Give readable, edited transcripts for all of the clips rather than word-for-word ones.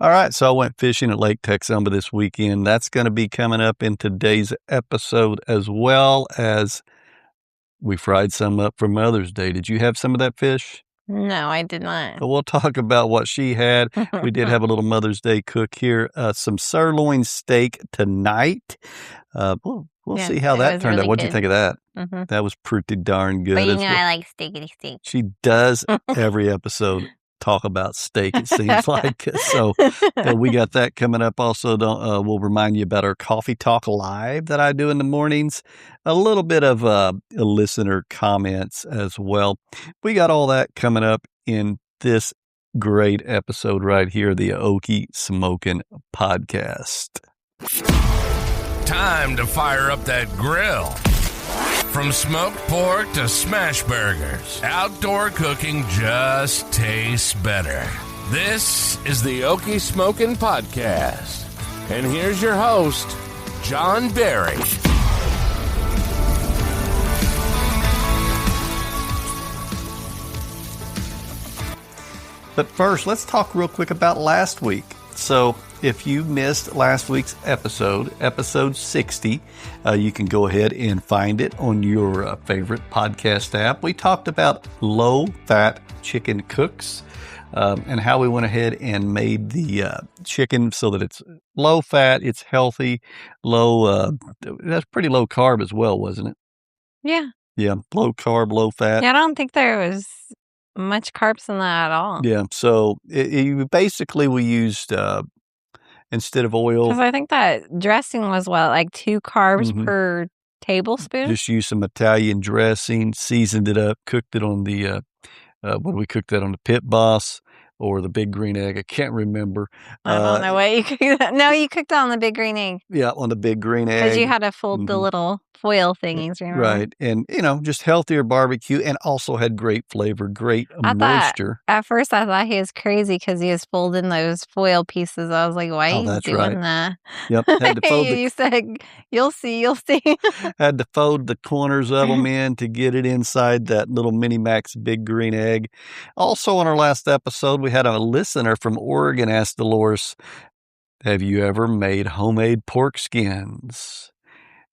All right, so I went fishing at Lake Texoma this weekend. That's going to be coming up in today's episode, as well as we fried some up for Mother's Day. Did you have some of that fish? No, I did not. So we'll talk about what she had. We did have a little Mother's Day cook here. Some sirloin steak tonight. We'll see how that turned out. What'd you think of that? Mm-hmm. That was pretty darn good. But you know I like steakity steak. She does every episode talk about steak, it seems like. So we got that coming up. Also, we'll remind you about our Coffee Talk Live that I do in the mornings. A little bit of listener comments as well. We got all that coming up in this great episode right here, the Okie Smokin Podcast. Time to fire up that grill. From smoked pork to smash burgers, outdoor cooking just tastes better. This is the Okie Smokin Podcast. And here's your host, John Berry. But first, let's talk real quick about last week. So if you missed last week's episode 60, you can go ahead and find it on your favorite podcast app. We talked about low-fat chicken cooks and how we went ahead and made the chicken so that it's low-fat, it's healthy, that's pretty low carb as well, wasn't it? Yeah. Yeah, low carb, low fat. Yeah, I don't think there was much carbs in that at all. Yeah, so basically we used, instead of oil. Because I think that dressing was like 2 carbs per tablespoon? Just use some Italian dressing, seasoned it up, cooked it on the, we cooked that on the Pit Boss or the Big Green Egg. I can't remember. I don't know what you cooked that. No, you cooked it on the Big Green Egg. Yeah, on the Big Green Egg. Because you had to fold the little foil thingies, remember? Right. And, just healthier barbecue and also had great flavor, great moisture. At first, I thought he was crazy because he was folding those foil pieces. I was like, why are you doing that? Yep. Had to fold you said, you'll see. Had to fold the corners of them in to get it inside that little Mini Max Big Green Egg. Also, on our last episode, we had a listener from Oregon ask Dolores, have you ever made homemade pork skins?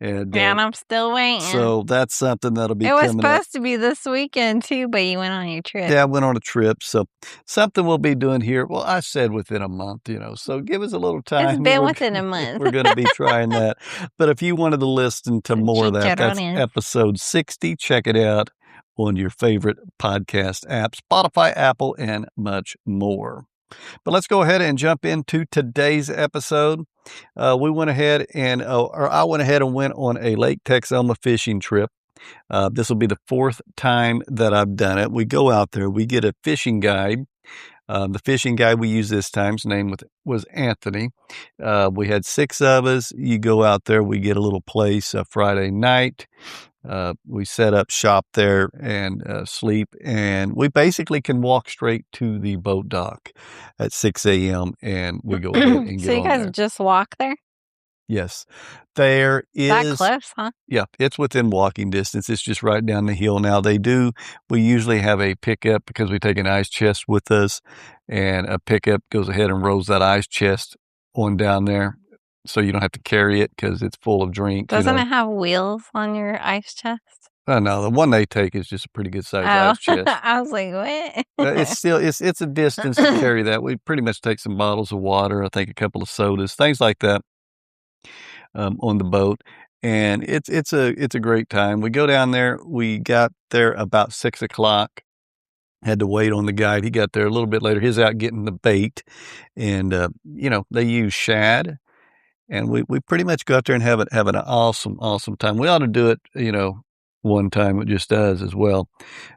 And I'm still waiting. So that's something that'll be coming up. It was supposed to be this weekend, too, but you went on your trip. Yeah, I went on a trip. So something we'll be doing here. Well, I said within a month, so give us a little time. It's been within a month. We're going to be trying that. But if you wanted to listen to more of that, that's episode 60. Check it out on your favorite podcast app, Spotify, Apple, and much more. But let's go ahead and jump into today's episode. We went ahead and, I went ahead and went on a Lake Texoma fishing trip. This will be the 4th time that I've done it. We go out there, we get a fishing guide. The fishing guide we used this time, his name was Anthony. We had 6 of us. You go out there, we get a little place Friday night. We set up shop there and sleep, and we basically can walk straight to the boat dock at 6 a.m. and we go ahead and get So you guys just walk there? Yes. There is... That close, huh? Yeah, it's within walking distance. It's just right down the hill. Now, we usually have a pickup because we take an ice chest with us, and a pickup goes ahead and rolls that ice chest on down there. So you don't have to carry it because it's full of drink. Doesn't it have wheels on your ice chest? No, the one they take is just a pretty good size ice chest. I was like, what? It's a distance to carry that. We pretty much take some bottles of water, I think a couple of sodas, things like that, on the boat. And it's a great time. We go down there. We got there about 6 o'clock. Had to wait on the guide. He got there a little bit later. He's out getting the bait, and they use shad. And we pretty much go out there and have an awesome time. We ought to do it, one time. It just does as well.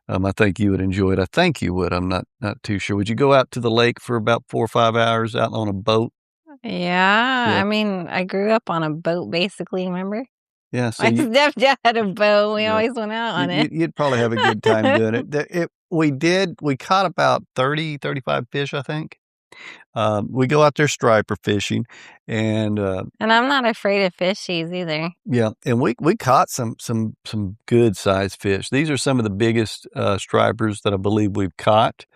I think you would enjoy it. I think you would. I'm not too sure. Would you go out to the lake for about 4 or 5 hours out on a boat? Yeah. I mean, I grew up on a boat, basically. Remember? Yeah. So my stepdad had a boat. We always went out on it. You'd probably have a good time doing it. We caught about 30, 35 fish, I think. We go out there striper fishing, and I'm not afraid of fishies either. Yeah, and we caught some good sized fish. These are some of the biggest stripers that I believe we've caught.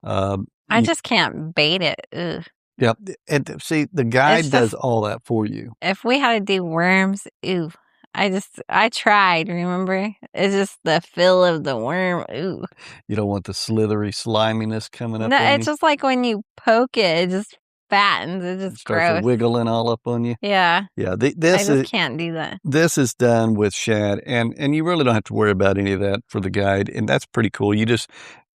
I just can't bait it. Ugh. Yep. And see, the guide does all that for you. If we had to do worms, ooh. I tried, remember? It's just the feel of the worm. Ooh. You don't want the slithery sliminess coming up No, on it's you? just like when you poke it just fattens. It's just starts gross. Wiggling all up on you. Yeah. Yeah. I just can't do that. This is done with shad, and you really don't have to worry about any of that for the guide, and that's pretty cool. You just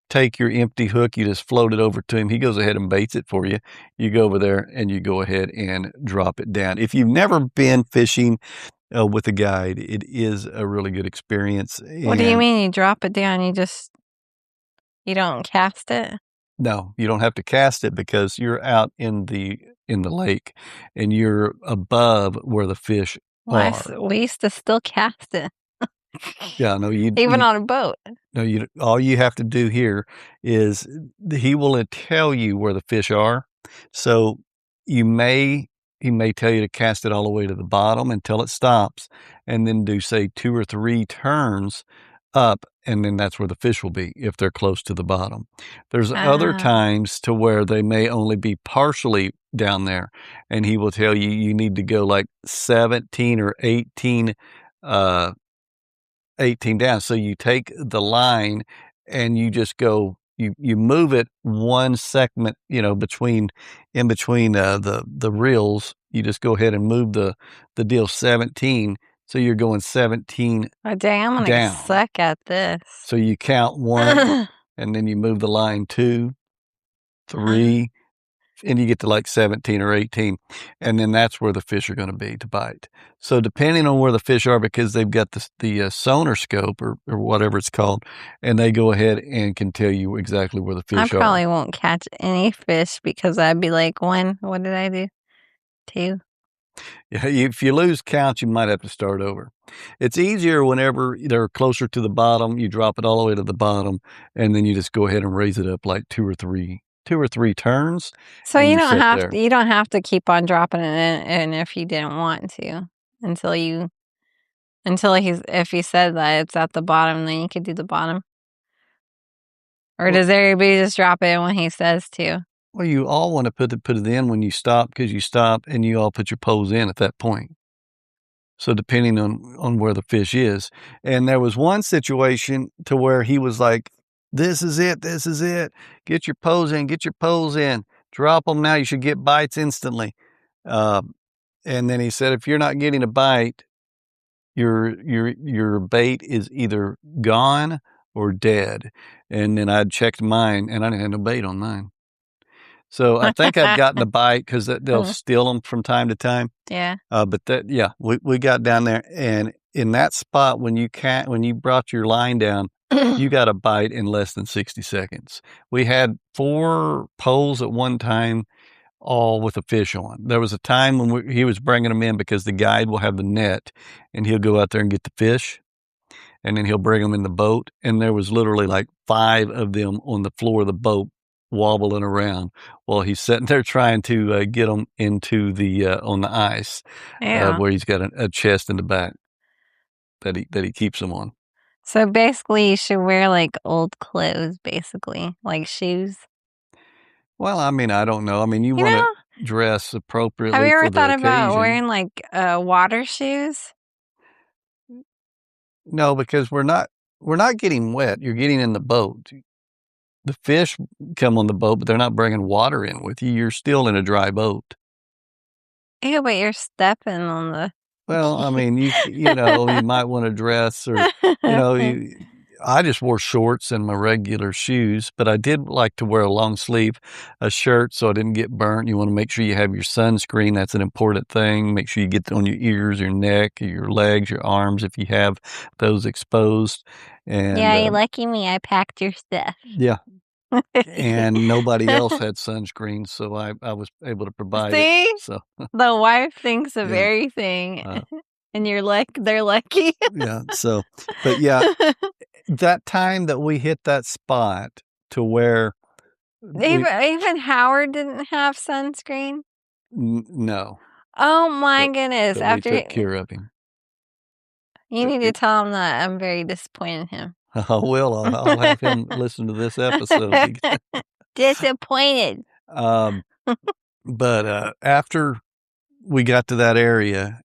take your empty hook, you just float it over to him. He goes ahead and baits it for you. You go over there and you go ahead and drop it down. If you've never been fishing with a guide, it is a really good experience. What do you mean you drop it down? You don't cast it? No, you don't have to cast it because you're out in the lake and you're above where the fish are. We used to still cast it. Yeah, no, even on a boat. No, all you have to do here is he will tell you where the fish are. So he may tell you to cast it all the way to the bottom until it stops, and then do say 2 or 3 turns up, and then that's where the fish will be if they're close to the bottom. There's other times to where they may only be partially down there, and he will tell you you need to go like 17 or 18 down. So you take the line and you just go, you move it one segment, in between the reels. You just go ahead and move the deal 17. So you're going 17 Oh, dang, I'm going to suck at this. So you count 1 and then you move the line 2, 3, and you get to like 17 or 18. And then that's where the fish are going to be to bite. So depending on where the fish are, because they've got the sonar scope or whatever it's called, and they go ahead and can tell you exactly where the fish are. I probably won't catch any fish because I'd be like, 1, what did I do? 2. Yeah, if you lose count, you might have to start over. It's easier whenever they're closer to the bottom. You drop it all the way to the bottom, and then you just go ahead and raise it up like 2 or 3 turns. So you don't have to keep on dropping it in if you didn't want to if he said that it's at the bottom, then you could do the bottom. Or does everybody just drop it in when he says to? Well, you all want to put it in when you stop, because you stop and you all put your poles in at that point. So depending on where the fish is. And there was one situation to where he was like, this is it. Get your poles in, drop them now. You should get bites instantly. And then he said, if you're not getting a bite, your bait is either gone or dead. And then I'd checked mine and I didn't have no bait on mine. So I think I've gotten a bite because they'll steal them from time to time. Yeah. But we got down there, and in that spot when you brought your line down, you got a bite in less than 60 seconds. We had 4 poles at one time, all with a fish on. There was a time when he was bringing them in because the guide will have the net, and he'll go out there and get the fish, and then he'll bring them in the boat. And there was literally like 5 of them on the floor of the boat, wobbling around while he's sitting there trying to get them into on the ice, where he's got a chest in the back that he keeps them on. So basically, you should wear like old clothes, basically, like shoes. Well, I mean, I don't know. I mean, you want to dress appropriately. Have you ever thought occasion. About wearing like water shoes? No, because we're not getting wet. You're getting in the boat. The fish come on the boat, but they're not bringing water in with you. You're still in a dry boat. Yeah, but you're stepping on the... Well, I mean, you might want to dress, or, I just wore shorts and my regular shoes, but I did like to wear a long sleeve, a shirt, so I didn't get burnt. You want to make sure you have your sunscreen. That's an important thing. Make sure you get it on your ears, your neck, your legs, your arms, if you have those exposed. And yeah, you're lucky me. I packed your stuff. Yeah. And nobody else had sunscreen, so I was able to provide it. So the wife thinks of everything, and they're lucky. Yeah. So, but yeah, that time that we hit that spot to where even Howard didn't have sunscreen. No. Oh my goodness! After we took care of him, you need to tell him that I'm very disappointed in him. I will. I'll have him listen to this episode. Disappointed. But after we got to that area,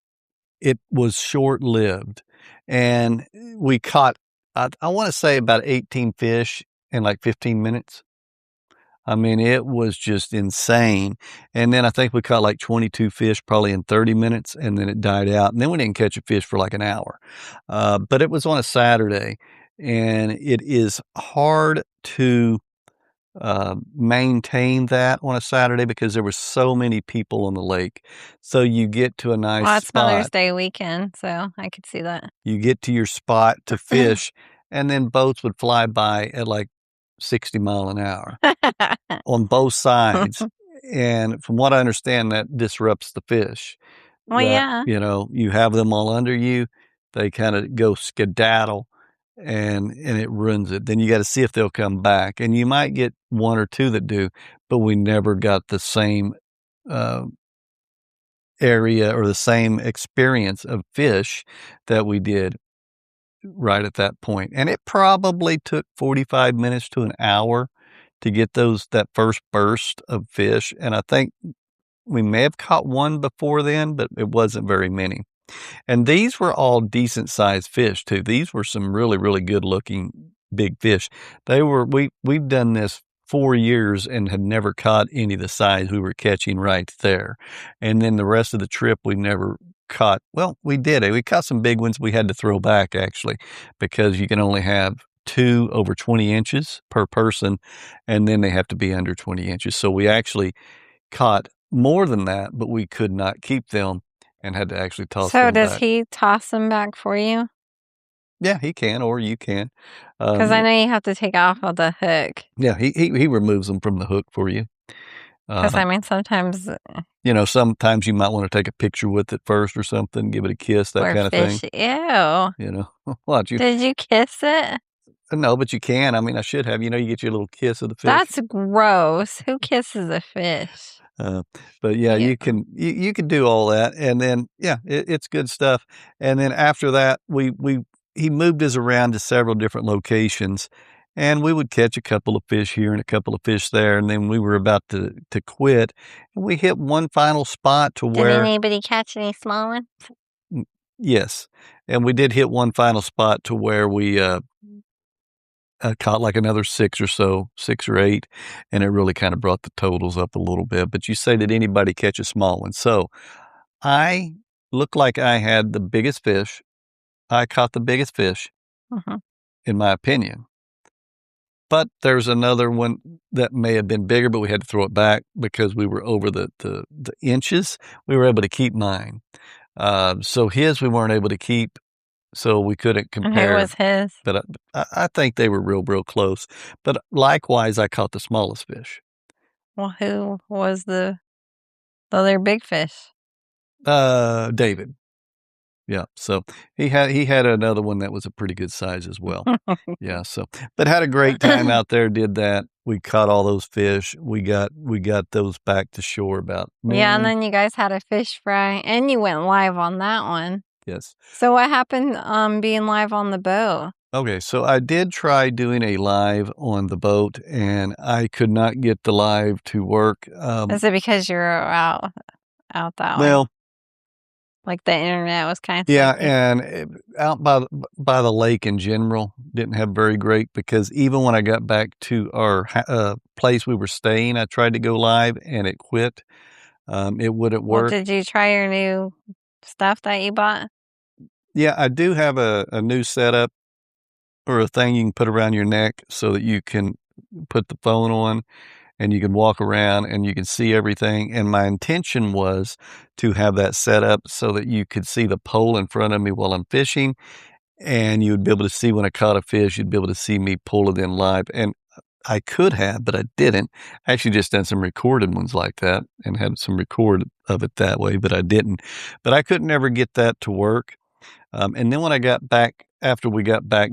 it was short-lived. And we caught, I want to say about 18 fish in like 15 minutes. I mean, it was just insane. And then I think we caught like 22 fish probably in 30 minutes, and then it died out. And then we didn't catch a fish for like an hour. But it was on a Saturday, and it is hard to maintain that on a Saturday because there were so many people on the lake. So you get to a nice Well, it's spot. Mother's Day weekend, so I could see that. You get to your spot to fish, and then boats would fly by at like 60 mile an hour on both sides. And from what I understand, that disrupts the fish. Well, yeah. You know, you have them all under you, they kind of go skedaddle, and it ruins it. Then you got to see if they'll come back. And you might get one or two that do, but we never got the same area or the same experience of fish that we did right at that point. And it probably took 45 minutes to an hour to get that first burst of fish. And I think we may have caught one before then, but it wasn't very many. And these were all decent sized fish too. These were some really, really good looking big fish. We've done this 4 years and had never caught any of the size we were catching right there. And then the rest of the trip, we never caught, well, we did. We caught some big ones we had to throw back actually, because you can only have 2 over 20 inches per person, and then they have to be under 20 inches. So we actually caught more than that, but we could not keep them and had to actually toss them back. So does he toss them back for you? Yeah, he can, or you can. Because I know you have to take off of the hook. Yeah, he removes them from the hook for you. Because I mean, sometimes, sometimes you might want to take a picture with it first or something, give it a kiss, that kind of thing. Ew. Did you kiss it? No, but you can. I mean, I should have. You get your little kiss of the fish. That's gross. Who kisses a fish? But yeah, you can do all that, and then it's good stuff. And then after that, he moved us around to several different locations, and we would catch a couple of fish here and a couple of fish there, and then we were about to quit, and we hit one final spot to where. Did anybody catch any small ones? Yes, and we did hit one final spot to where we caught like another 6 or 8, and it really kind of brought the totals up a little bit. But you say, did anybody catch a small one? So I looked like I had the biggest fish. I caught the biggest fish, in my opinion. But there's another one that may have been bigger, but we had to throw it back because we were over the inches. We were able to keep mine. So his we weren't able to keep. So we couldn't compare. Who was his? But I think they were real close. But likewise, I caught the smallest fish. Well, who was the other big fish? David. Yeah. So he had another one that was a pretty good size as well. Yeah. So, but had a great time out there. Did that. We caught all those fish. We got those back to shore about noon. Yeah, and then you guys had a fish fry, and you went live on that one. Yes. So what happened being live on the boat? Okay, so I did try doing a live on the boat, and I could not get the live to work. Is it because you're out that way? Well, like the internet was kind of and out by the lake in general didn't have very great, because even when I got back to our place we were staying, I tried to go live and it quit. It wouldn't work. Well, did you try your new stuff that you bought? Yeah, I do have a new setup, or a thing you can put around your neck so that you can put the phone on and you can walk around and you can see everything. And my intention was to have that set up so that you could see the pole in front of me while I'm fishing, and you would be able to see when I caught a fish, you'd be able to see me pull it in live. And I could have, but I didn't. I actually just done some recorded ones like that and had some record of it that way, but I didn't. But I couldn't ever get that to work. And then when I got back, after we got back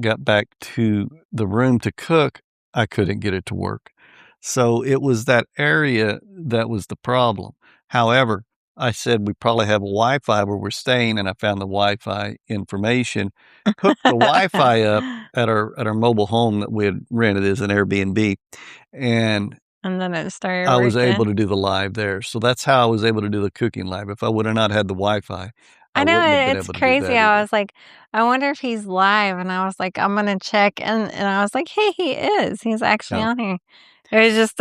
to the room to cook, I couldn't get it to work. So it was that area that was the problem. However, I said we probably have Wi-Fi where we're staying, and I found the Wi-Fi information, hooked the Wi-Fi up at our mobile home that we had rented as an Airbnb, and And then it started I was working. able to do the live there. So that's how I was able to do the cooking live. If I would have not had the Wi-Fi, I know, wouldn't have been it's able to do crazy. that I either. was like, I wonder if he's live. And I was like, I'm going to check. And I was like, hey, he is. He's actually on here. It was just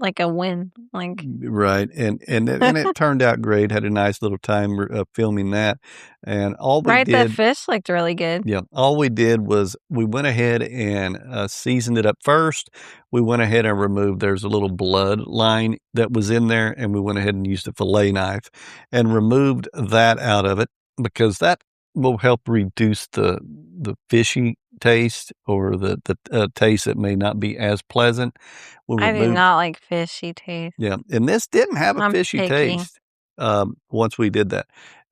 like a win. Like, right. And it turned out great. Had a nice little time filming that. And all we did. That fish looked really good. Yeah. All we did was we went ahead and seasoned it up first. We went ahead and removed, there's a little blood line that was in there, and we went ahead and used a fillet knife and removed that out of it, because that will help reduce the fishy taste, or the taste that may not be as pleasant. I do not like fishy taste. Yeah. And this didn't have a fishy taste once we did that.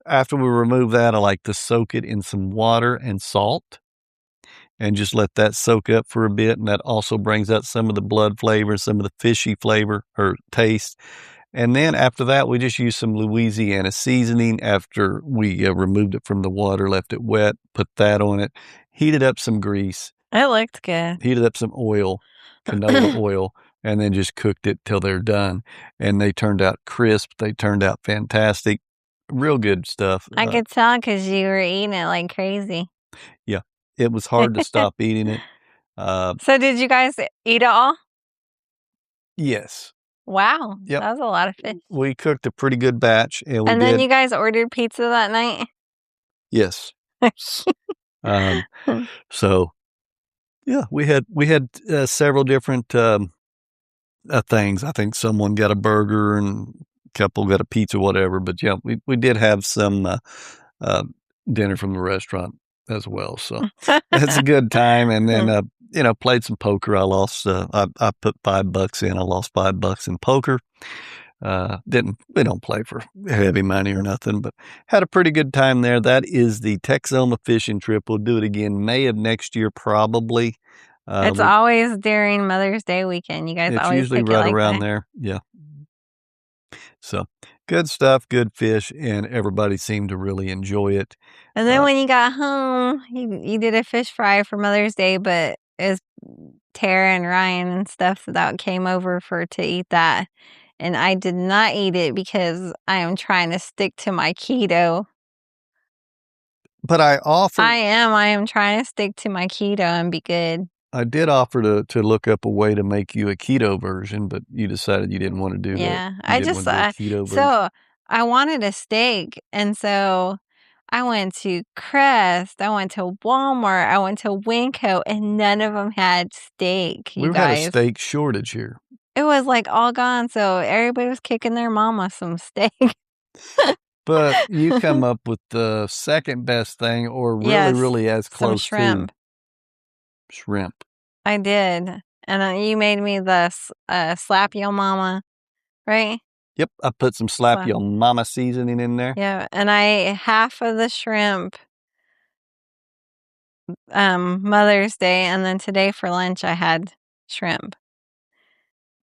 After we remove that, I like to soak it in some water and salt and just let that soak up for a bit. And that also brings out some of the blood flavor, some of the fishy flavor or taste. And then after that, we just use some Louisiana seasoning after we removed it from the water, left it wet, put that on it, heated up some grease. It looked good. Heated up some oil, canola oil, and then just cooked it till they're done. And they turned out crisp. They turned out fantastic. Real good stuff. I could tell because you were eating it like crazy. Yeah. It was hard to stop eating it. So did you guys eat it all? Yes. Wow. Yep. That was a lot of fish. We cooked a pretty good batch. And then you guys ordered pizza that night? Yes. So, yeah, we had several different things. I think someone got a burger and a couple got a pizza, whatever. But yeah, we did have some dinner from the restaurant as well. So it's a good time. And then, played some poker. I lost, I put $5 in. I lost $5 in poker. We don't play for heavy money or nothing, but had a pretty good time there. That is the Texoma fishing trip. We'll do it again May of next year, probably. It's always during Mother's Day weekend. You guys always usually pick right it like around that. there. Yeah. So good stuff, good fish, and everybody seemed to really enjoy it. And then when you got home, you did a fish fry for Mother's Day, but it was Tara and Ryan and stuff that came over to eat that. And I did not eat it because I am trying to stick to my keto. But I am trying to stick to my keto and be good. I did offer to look up a way to make you a keto version, but you decided you didn't want to do that. Yeah, I just so I wanted a steak, and so I went to Crest, I went to Walmart, I went to Winco, and none of them had steak. We had a steak shortage here. It was like all gone, so everybody was kicking their mama some steak. But you come up with the second best thing, or really as close to shrimp. I did. And then you made me the Slap Yo Mama, right? Yep, I put some Slap Yo Mama seasoning in there. Yeah, and I ate half of the shrimp Mother's Day, and then today for lunch I had shrimp.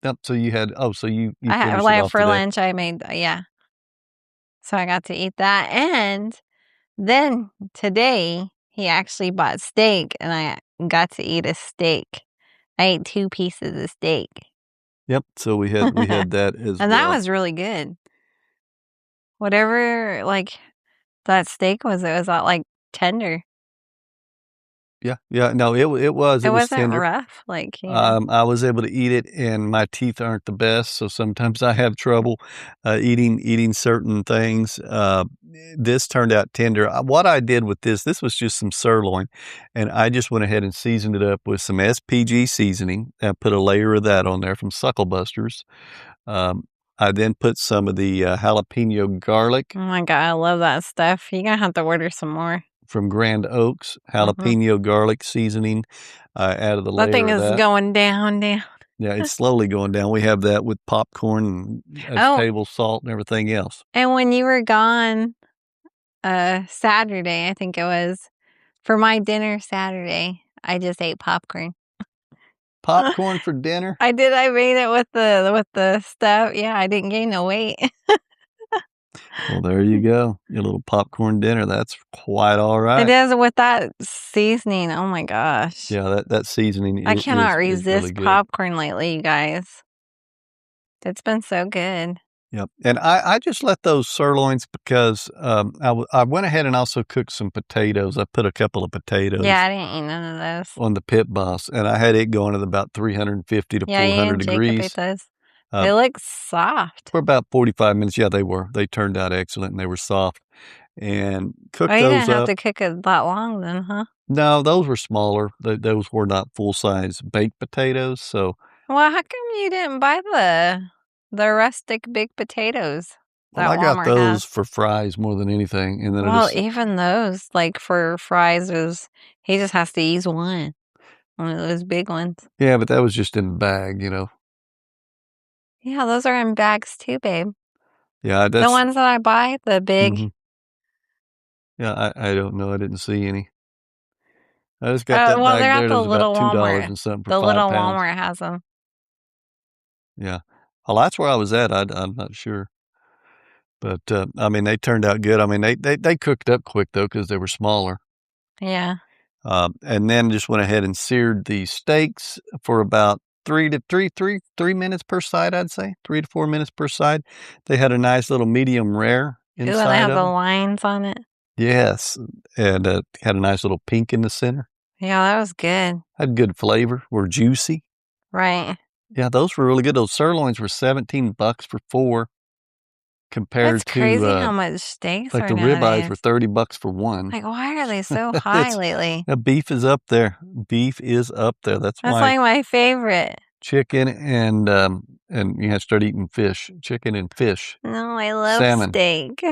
Yep, so you had, so you I had, like, for lunch I made, so I got to eat that. And then today he actually bought steak, and I got to eat a steak. I ate 2 pieces of steak. Yep, so we had that as well. And that was really good. Whatever, like, that steak was, it was like tender. Yeah, no, it was wasn't tender. Rough, like, I was able to eat it, and my teeth aren't the best, so sometimes I have trouble eating certain things. This turned out tender. What I did with this was just some sirloin, and I just went ahead and seasoned it up with some SPG seasoning. I put a layer of that on there from Suckle Busters. I then put some of the jalapeno garlic. Oh my God, I love that stuff. You're going to have to order some more. From Grand Oaks, jalapeno garlic seasoning. Added the layer of that. That thing is going down. Yeah, it's slowly going down. We have that with popcorn and table salt and everything else. And when you were gone Saturday, I think it was, for my dinner Saturday, I just ate popcorn. Popcorn for dinner? I did. I made it with the stuff. Yeah, I didn't gain no weight. Well, there you go. Your little popcorn dinner. That's quite all right. It is with that seasoning. Oh my gosh. Yeah, that seasoning I cannot is resist really good. popcorn lately, you guys. It's been so good. Yep. And I just let those sirloins because I went ahead and also cooked some potatoes. I put a couple of potatoes. Yeah, I didn't eat none of those. On the Pit Boss, and I had it going at about 350 to 400 degrees. They look soft. For about 45 minutes. Yeah, they were. They turned out excellent, and they were soft. And cooked those up. You didn't have to cook it that long then, huh? No, those were smaller. Those were not full-size baked potatoes, so. Well, how come you didn't buy the rustic big potatoes? Well, I got those for fries more than anything. And then even those, like for fries, he just has to use one of those big ones. Yeah, but that was just in a bag, Yeah, those are in bags too, babe. Yeah, the ones that I buy, the big. Mm-hmm. Yeah, I don't know. I didn't see any. I just got that bag there. That was about $2 and something for 5 pounds. The little Walmart has them. Yeah. Well, that's where I was at. I'm not sure. But, they turned out good. They cooked up quick, though, because they were smaller. Yeah. And then just went ahead and seared the steaks for about 3 minutes per side, I'd say. 3 to 4 minutes per side. They had a nice little medium rare inside of them. They have the lines on it. Yes. And had a nice little pink in the center. Yeah, that was good. Had good flavor. Were juicy. Right. Yeah, those were really good. Those sirloins were $17 for 4. Compared to crazy how much steaks like are the nowadays. Ribeyes were $30 for 1. Like, why are they so high lately? Beef is up there. Beef is up there. That's why. Like my favorite. Chicken and you have to start eating fish. Chicken and fish. No, I love salmon. Steak.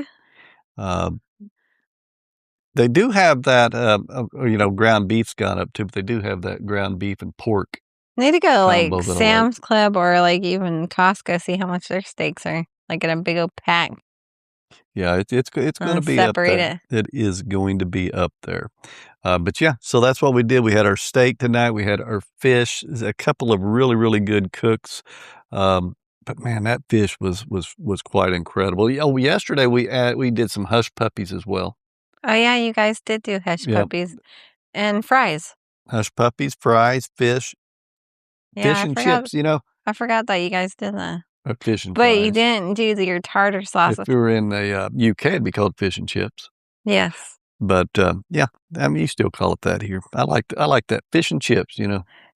They do have that. Ground beef's gone up too, but they do have that ground beef and pork. Need to go like Sam's Club or like even Costco, see how much their steaks are. Like in a big old pack. Yeah, it's going to be up there. It is going to be up there. But yeah, so that's what we did. We had our steak tonight. We had our fish. A couple of really, really good cooks. But man, that fish was quite incredible. Oh, yesterday we did some hush puppies as well. Oh yeah, you guys did do hush puppies and fries. Hush puppies, fries, fish, fish and chips. I forgot that you guys did that. Fish and but fries. You didn't do your tartar sauce. If we were in the UK, it'd be called fish and chips. Yes. But yeah, you still call it that here. I like that fish and chips.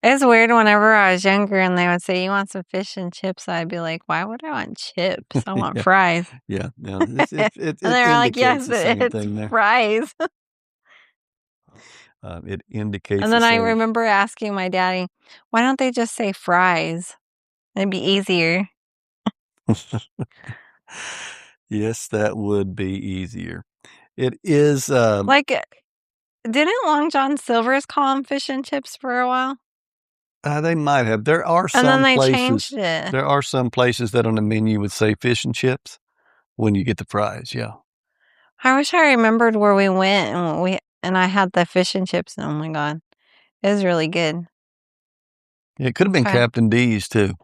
It's weird. Whenever I was younger, and they would say, "You want some fish and chips?" I'd be like, "Why would I want chips? I want fries." Yeah, no, and they were like, "Yes, it's fries." It indicates. And then I remember asking my daddy, "Why don't they just say fries? It'd be easier." Yes, that would be easier. It is didn't Long John Silver's call them fish and chips for a while? They might have. There are some and then they places. Changed it. There are some places that on the menu would say fish and chips when you get the fries. Yeah. I wish I remembered where we went and I had the fish and chips. And oh my God, it was really good. Yeah, it could have been Captain D's too.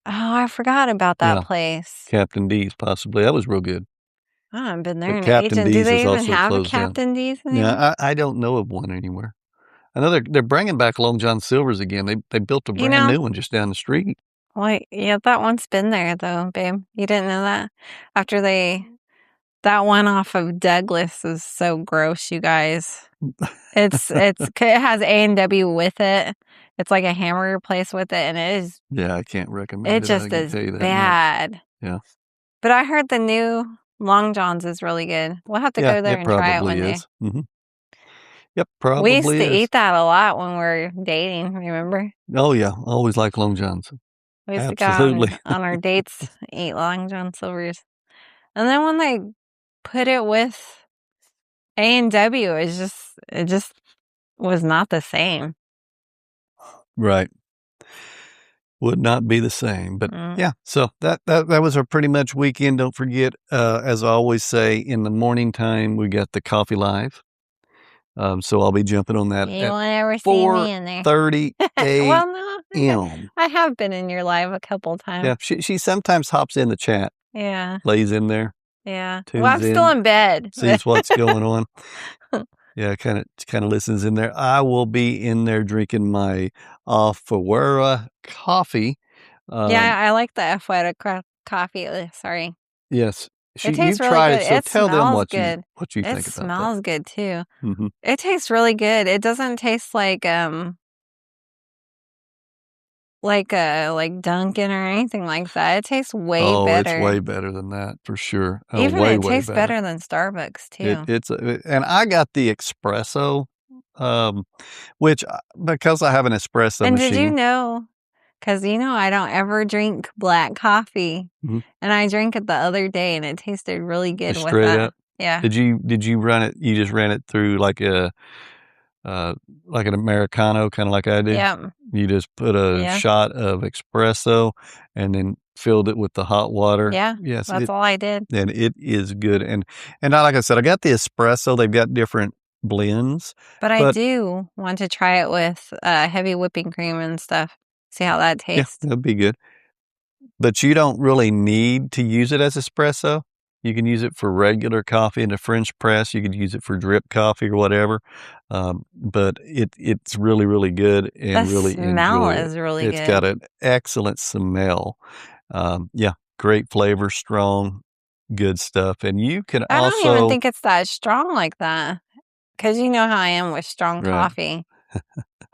Oh, I forgot about that place. Captain D's, possibly. That was real good. I haven't been there in ages. Do they even have a Captain D's anymore? Yeah, I don't know of one anywhere. I know they're bringing back Long John Silver's again. They built a brand new one just down the street. Well, yeah, that one's been there though, babe. You didn't know that? After that one off of Douglas is so gross, you guys. It has A&W with it. It's like a hamburger place with it, and it is. Yeah, I can't recommend it. It just is bad. Much. Yeah. But I heard the new Long John's is really good. We'll have to go there and try it one day. Mm-hmm. Yep, probably. We used to eat that a lot when we were dating. Remember? Oh yeah, always like Long John's. We used to go on our dates, eat Long John Silver's, and then when they put it with A&W, it just was not the same. Right. Would not be the same. But yeah, so that was our pretty much weekend. Don't forget, as I always say, in the morning time, we got the Coffee Live. So I'll be jumping on that at 4:30 a.m. Well, no, I have been in your live a couple times. Yeah, she sometimes hops in the chat. Yeah. Lays in there. Yeah. Well, I'm still in bed. Sees what's going on. Yeah, kind of listens in there. I will be in there drinking my Afuera coffee. Yeah, I like the Afuera coffee. Sorry. Yes. It tastes really good. So tell them what you think about that. It smells good too. Mm-hmm. It tastes really good. It doesn't taste like Dunkin' or anything like that. It tastes way better. Oh, it's way better than that for sure. Even it tastes better than Starbucks too. And I got the espresso, which because I have an espresso machine. And did you know? Because I don't ever drink black coffee, and I drank it the other day, and it tasted really good with that. Up? Yeah. Did you run it? You just ran it through like an Americano, kind of like I do. Yeah. You just put a shot of espresso and then filled it with the hot water. Yeah. Yes. That's all I did. And it is good. And like I said, I got the espresso. They've got different blends. But I do want to try it with heavy whipping cream and stuff. See how that tastes. Yeah, that'd be good. But you don't really need to use it as espresso. You can use it for regular coffee in a French press. You could use it for drip coffee or whatever. But it's really, really good and really enjoyable. The smell is really good. It's got an excellent smell. Great flavor, strong, good stuff. And you can I don't even think it's that strong like that. Because you know how I am with strong coffee.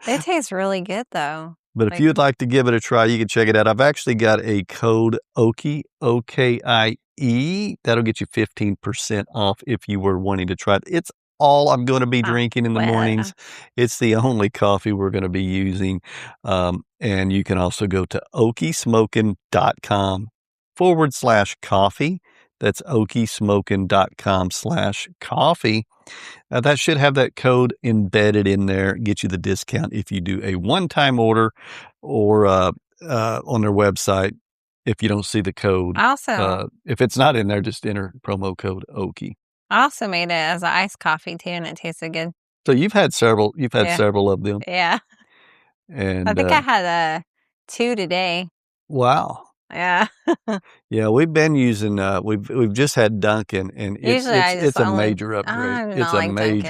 It tastes really good though. But if you'd like to give it a try, you can check it out. I've actually got a code Okie, O-K-I-E. That'll get you 15% off if you were wanting to try it. It's all I'm going to be drinking in the mornings. It's the only coffee we're going to be using. And you can also go to okiesmokin.com/coffee. That's okiesmokin.com/coffee. That should have that code embedded in there, get you the discount if you do a one-time order or on their website. If you don't see the code, also, if it's not in there, just enter promo code Okie. I also made it as an iced coffee too, and it tasted good. So you've had several of them. Yeah, and I think I had 2 today. Wow. Yeah. Yeah, we've been using we've just had Dunkin', and it's a major upgrade. It's a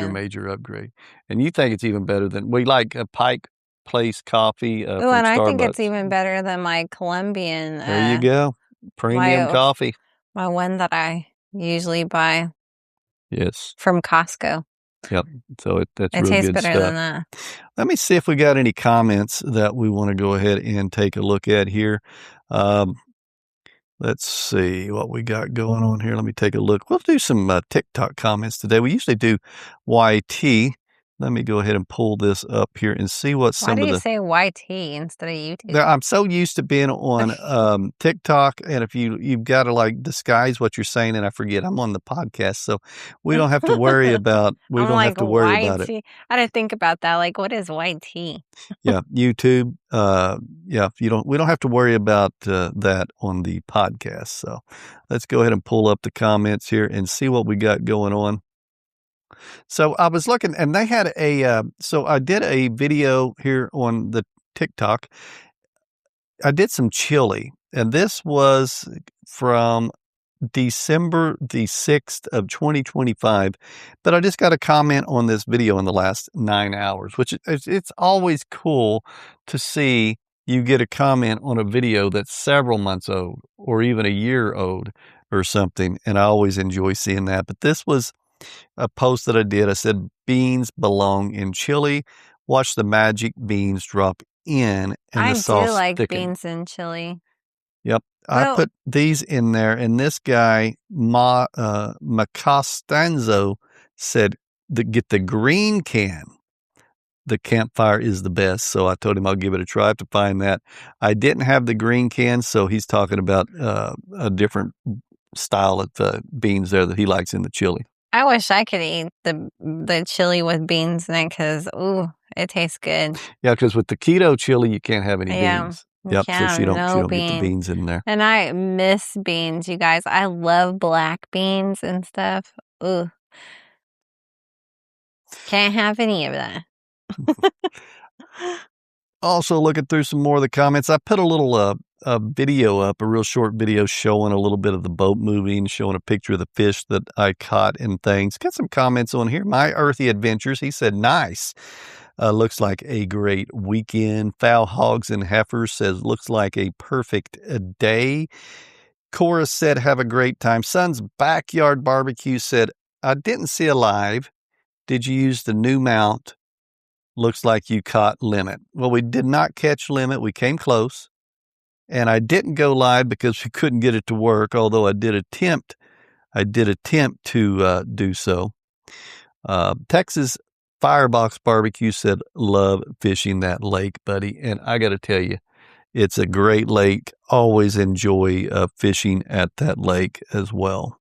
major upgrade. And you think it's even better than we like a Pike Place coffee from and I Starbucks. think it's even better than my Colombian. There you go. Premium coffee. My one that I usually buy. Yes. From Costco. Yep. So that's it really tastes good better stuff. than that. Let me see if we got any comments that we want to go ahead and take a look at here. Let's see what we got going on here. Let me take a look. We'll do some TikTok comments today. We usually do YT. Let me go ahead and pull this up here and see what some of the... Why do you say YT instead of YouTube? I'm so used to being on TikTok, and if you've got to like disguise what you're saying, and I forget, I'm on the podcast, so we don't have to worry about have to worry about it. I didn't think about that. Like, what is YT? Yeah, YouTube. We don't have to worry about that on the podcast. So let's go ahead and pull up the comments here and see what we got going on. So I was looking, and they had so I did a video here on the TikTok. I did some chili, and this was from December the 6th of 2025, but I just got a comment on this video in the last 9 hours, which it's always cool to see you get a comment on a video that's several months old or even a year old or something, and I always enjoy seeing that. But this was a post that I did. I said, beans belong in chili. Watch the magic beans drop in and the sauce I do like thicken. Beans in chili. Yep. I put these in there, and this guy, Macostanzo, said, get the green can. The campfire is the best. So I told him I'll give it a try to find that. I didn't have the green can, so he's talking about a different style of beans there that he likes in the chili. I wish I could eat the chili with beans in it because, it tastes good. Yeah, because with the keto chili, you can't have any beans. Yep, so you don't get the beans in there. And I miss beans, you guys. I love black beans and stuff. Ooh. Can't have any of that. Also looking through some more of the comments, I put a little video up, a real short video showing a little bit of the boat moving, showing a picture of the fish that I caught and things. Got some comments on here. My Earthy Adventures, he said, nice. Looks like a great weekend. Foul Hogs and Heifers says, looks like a perfect day. Cora said, have a great time. Son's Backyard Barbecue said, I didn't see a live. Did you use the new mount? Looks like you caught limit. Well, we did not catch limit. We came close. And I didn't go live because we couldn't get it to work, although I did attempt to do so. Texas Firebox Barbecue said, love fishing that lake, buddy. And I got to tell you, it's a great lake. Always enjoy fishing at that lake as well.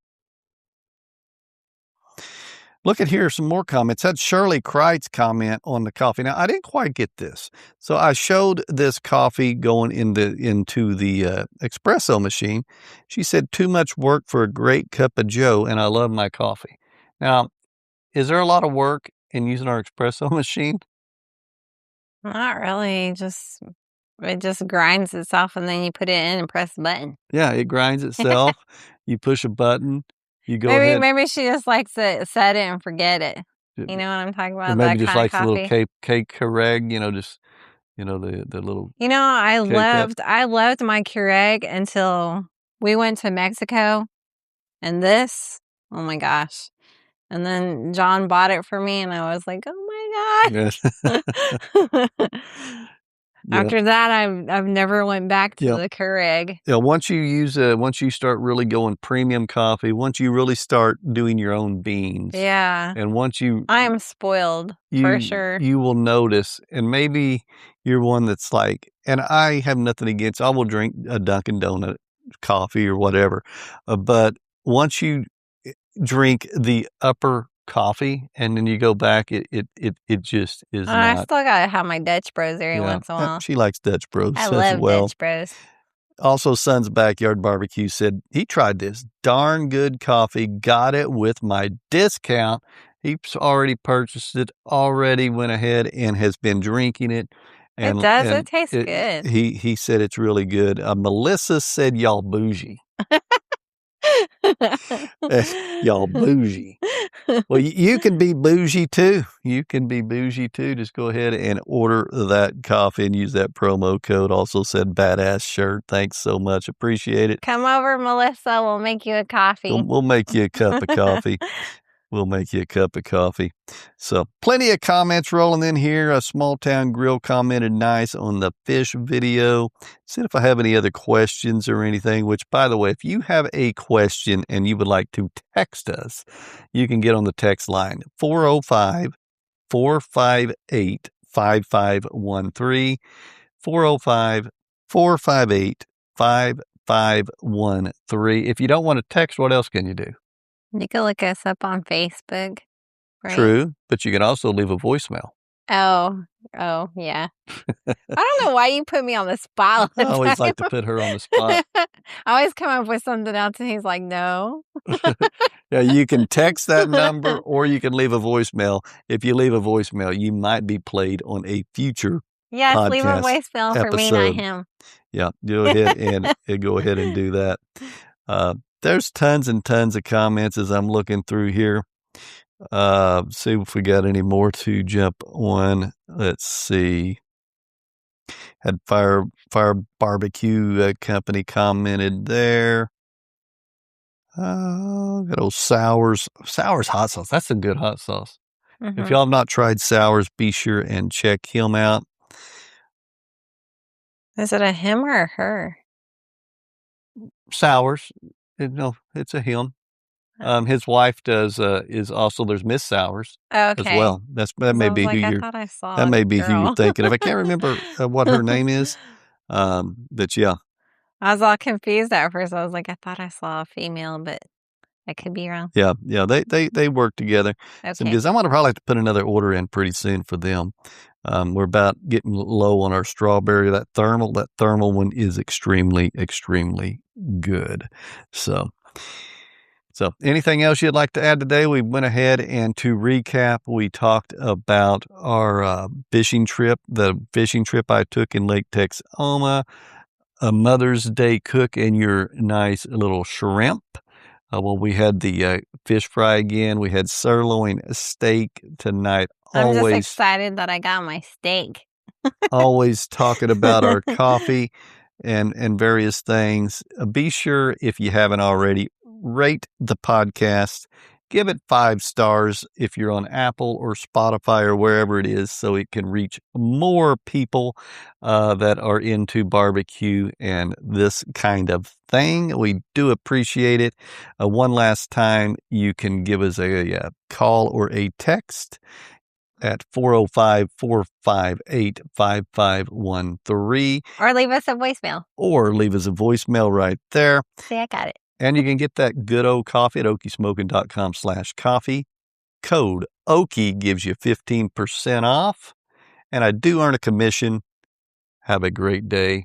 Look at here, some more comments. Had Shirley Kreitz comment on the coffee. Now, I didn't quite get this. So I showed this coffee going into the espresso machine. She said, too much work for a great cup of joe, and I love my coffee. Now, is there a lot of work in using our espresso machine? Not really. It just grinds itself, and then you put it in and press the button. Yeah, it grinds itself. You push a button. You go ahead. Maybe she just likes to set it and forget it. You know what I'm talking about? Or maybe that just kind likes of a coffee. little cake Keurig, the little. I loved my Keurig until we went to Mexico, and this, oh my gosh. And then John bought it for me, and I was like, oh my God. Yeah. After that, I've never went back to the Keurig. Yeah, once you start really going premium coffee, once you really start doing your own beans. Yeah. And I am spoiled, for sure. You will notice, and maybe you're one that's like, and I have nothing against, I will drink a Dunkin' Donut coffee or whatever. But once you drink the upper coffee and then you go back, it just is not. I still gotta have my Dutch Bros every once in a while. She likes Dutch Bros I as love well. Dutch Bros. Also, Son's Backyard Barbecue said he tried this darn good coffee, got it with my discount. He's already purchased it, already went ahead and has been drinking it. And, it tastes good. He said it's really good. Melissa said y'all bougie. Y'all bougie. Well, you can be bougie too. Just go ahead and order that coffee and use that promo code. Also said badass shirt. Thanks so much. Appreciate it. Come over, Melissa. We'll make you a coffee. We'll make you a cup of coffee. So plenty of comments rolling in here. A Small Town Grill commented nice on the fish video. Said if I have any other questions or anything, which, by the way, if you have a question and you would like to text us, you can get on the text line 405-458-5513, 405-458-5513. If you don't want to text, what else can you do? You can look us up on Facebook. Right? True, but you can also leave a voicemail. Oh, yeah. I don't know why you put me on the spot. I always like to put her on the spot. I always come up with something else, and he's like, no. Yeah, you can text that number, or you can leave a voicemail. If you leave a voicemail, you might be played on a future podcast leave a voicemail for me, not him. Yeah, go ahead and do that. There's tons and tons of comments as I'm looking through here. See if we got any more to jump on. Let's see. Had Fire Barbecue Company commented there. Got old Sours hot sauce. That's some good hot sauce. Mm-hmm. If y'all have not tried Sours, be sure and check him out. Is it a him or a her? Sours. No, it's a him. His wife does is also, there's Miss Sours as well. That may be who you're thinking of. I can't remember what her name is. But yeah. I was all confused at first. I was like, I thought I saw a female, but I could be wrong. Yeah. They work together. Okay. Because I'm gonna probably have to put another order in pretty soon for them. We're about getting low on our strawberry. That thermal one is extremely, extremely good. So So anything else you'd like to add today? We went ahead and to recap, we talked about our fishing trip, the fishing trip I took in Lake Texoma, a Mother's Day cook and your nice little shrimp. Well, we had the fish fry again. We had sirloin steak tonight. I'm just excited that I got my steak. Always talking about our coffee and various things. Be sure, if you haven't already, rate the podcast. Give it 5 stars if you're on Apple or Spotify or wherever it is, so it can reach more people that are into barbecue and this kind of thing. We do appreciate it. One last time, you can give us a call or a text at 405-458-5513. Or leave us a voicemail. Right there. See, I got it. And you can get that good old coffee at okiesmokin.com/coffee. Code Okie gives you 15% off. And I do earn a commission. Have a great day.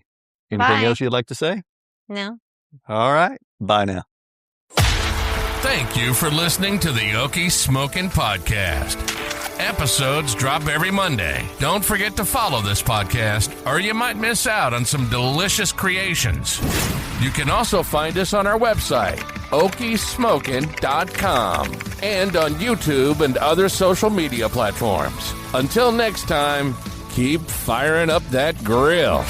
Anything else you'd like to say? No. All right. Bye now. Thank you for listening to the Okie Smokin Podcast. Episodes drop every Monday. Don't forget to follow this podcast, or you might miss out on some delicious creations. You can also find us on our website, okiesmokin.com, and on YouTube and other social media platforms. Until next time, keep firing up that grill.